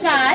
4،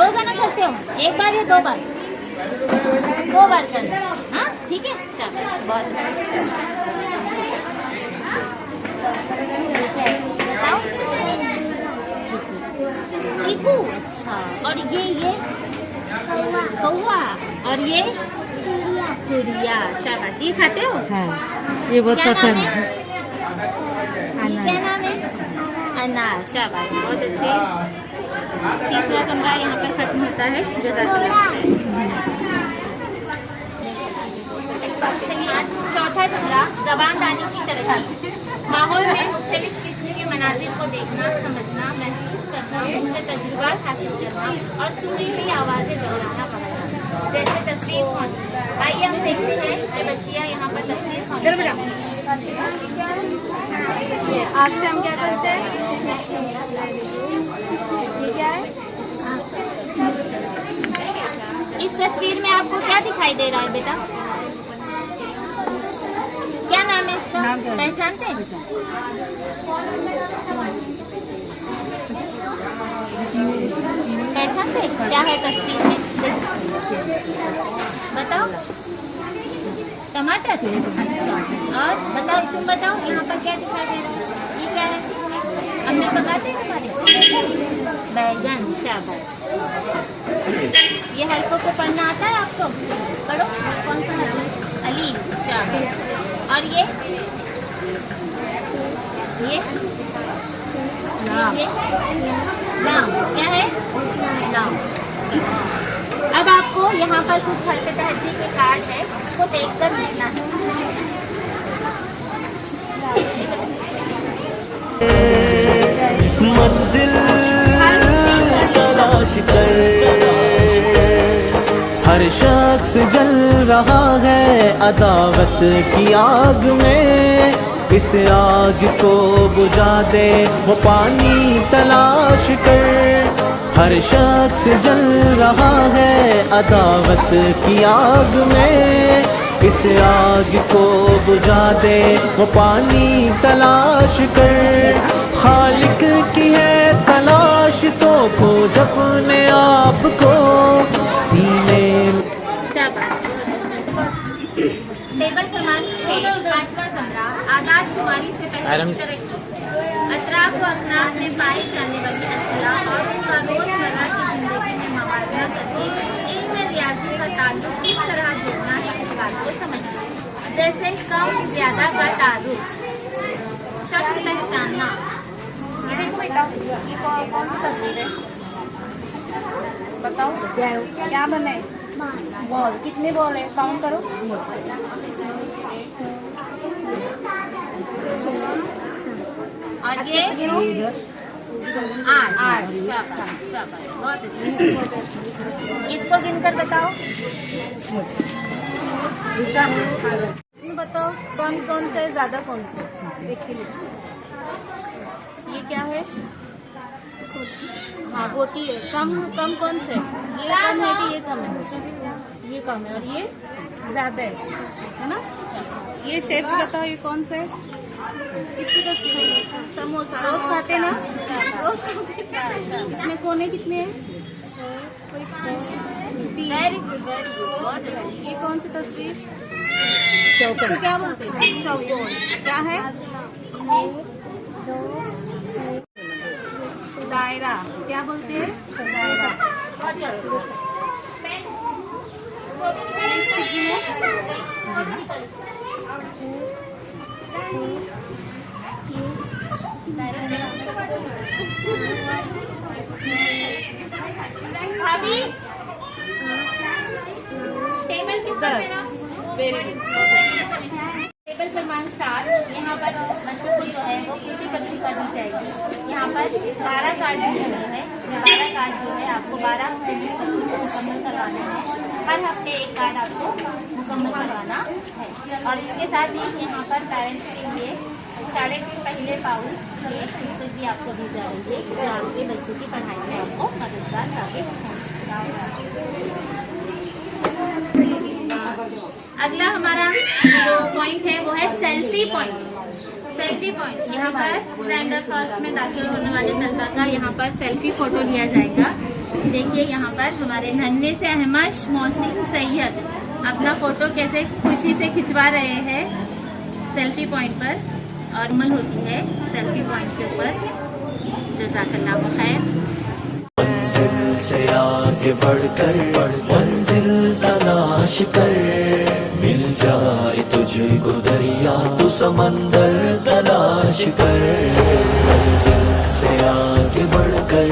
रोजाना करते हो? एक बार या 2 बार? 2 बार करना, हाँ ठीक है, शाबाश, बहुत अच्छा। बताओ। चीकू, अच्छा। और ये कौवा, और ये चिड़िया, शाबाश। ये खाते हो? हाँ, ये बहुत क्या नाम पसंद है? है। क्या नाम है? अनार, शाबाश, बहुत अच्छे। तीसरा कमरा यहाँ पर खत्म होता है। जज़ाकल्लाह खैर। चलिए आज चौथा कमरा, ज़बानदानी की तरक्की। माहौल में मुख्तलिफ किस्म के मनाजिर को देखना, समझना, महसूस करना, उससे तजुर्बा हासिल करना और सुनी हुई आवाज़ें दोहराना वगैरह। जैसे तस्वीर ख्वानी। आइए हम देखते हैं कि बच्चियाँ यहाँ पर तस्वीर ख्वानी करती हैं। आपसे हम क्या करते हैं? ये क्या है? इस तस्वीर में आपको क्या दिखाई दे रहा है बेटा? क्या नाम है इसका? पहचानते हैं? पहचानते हैं? क्या है तस्वीर में? बताओ। टमाटर? अच्छा। और बताओ, तुम बताओ यहाँ पर क्या दिखाई दे रहा है? ये क्या है? अम्मी बताते हैं हमारे? बैगन, शाबाश। ये हरफों को पढ़ना आता है आपको? पढ़ो। कौन सा हरफ? अलीफ, शाबाश। और ये लाम क्या है? लाम। अब आपको यहाँ पर कुछ हरफ तहज्जी के कार्ड है, उसको देखकर लिखना है। मंजिल तलाश कर हर शख्स जल रहा है अदावत की आग में, इस आग को बुझा दे वो पानी तलाश कर। हर शख्स जल रहा है अदावत की आग में, इस आग को बुझा दे वो पानी तलाश कर। खालिक की है तलाश तो खोज अपने आप को सीने में। टेबल क्रमांक 6, पांचवा कमरा, आदाद शुमारी से पहले की तरक्की। अतराफ व अकनाफ में पाई जाने वाली अशिया और उनका रोजमर्रा की जिंदगी में मवाजना करके इनमें रियाजी का ताल्लुक किस तरह जोड़ना है, इस बात को समझना। जैसे कम ज्यादा का तारुफ, शक्ल पहचानना। ये देखो बेटा, ये कौन सी तस्वीर है? बताओ क्या बने? बॉल। कितने बॉल है? काउंट करो। और ये 8। शाबाश, शाबाश, बहुत अच्छी। इसको गिनकर बताओ। इसमें बताओ कौन कौन से ज्यादा, कौन से? ये क्या है? हाँ, गोटी है। कम कम कौन से? ये कम है कि ये कम है? ये कम है। और ये ज्यादा है ना? ये शेप्स बताओ, ये कौन सा है? इसकी तो समोसा रोज खाते ना? रोज खाते। इसमें कोने कितने हैं? 3। वेरी गुड, बहुत अच्छी। ये कौन सी तस्वीर? चौकोन। क्या बोलते हैं? चौकोन। क्या है? दायरा। क्या बोलते हैं? दायरा। भाभी, टेबल के 10। Very good. टेबल क्रमांक 7, यहाँ पर बच्चों को जो है वो पूछी पत्री करनी चाहिए। यहाँ पर 12 कार्ड दिए हुए हैं। 12 कार्ड जो है आपको 12 बच्चों को मुकम्मल करवाना है। हर हफ्ते एक कार्ड आपको मुकम्मल करवाना है। और इसके साथ ही यहाँ पर पेरेंट्स के लिए 3.5 पहले पाउल ये पुस्तक भी आपको दी जा रही है, जो आपके बच्चों की पढ़ाई में आपको मददगार साबित होगी। अगला हमारा जो पॉइंट है वो है सेल्फी पॉइंट। सेल्फी पॉइंट, यहाँ पर स्टैंडर्ड फर्स्ट में दाखिल होने वाले तलबा का यहाँ पर सेल्फी फोटो लिया जाएगा। देखिए यहाँ पर हमारे नन्हे से अहमश मोहसिन सैयद अपना फोटो कैसे खुशी से खिंचवा रहे हैं सेल्फी पॉइंट पर, और अमल होती है सेल्फी पॉइंट के ऊपर। जज़ाकल्लाहु खैर। मंजिल से आगे बढ़कर मंजिल तलाश कर, मिल जाए तुझको दरिया तू समंदर तलाश कर। मंजिल से आगे बढ़कर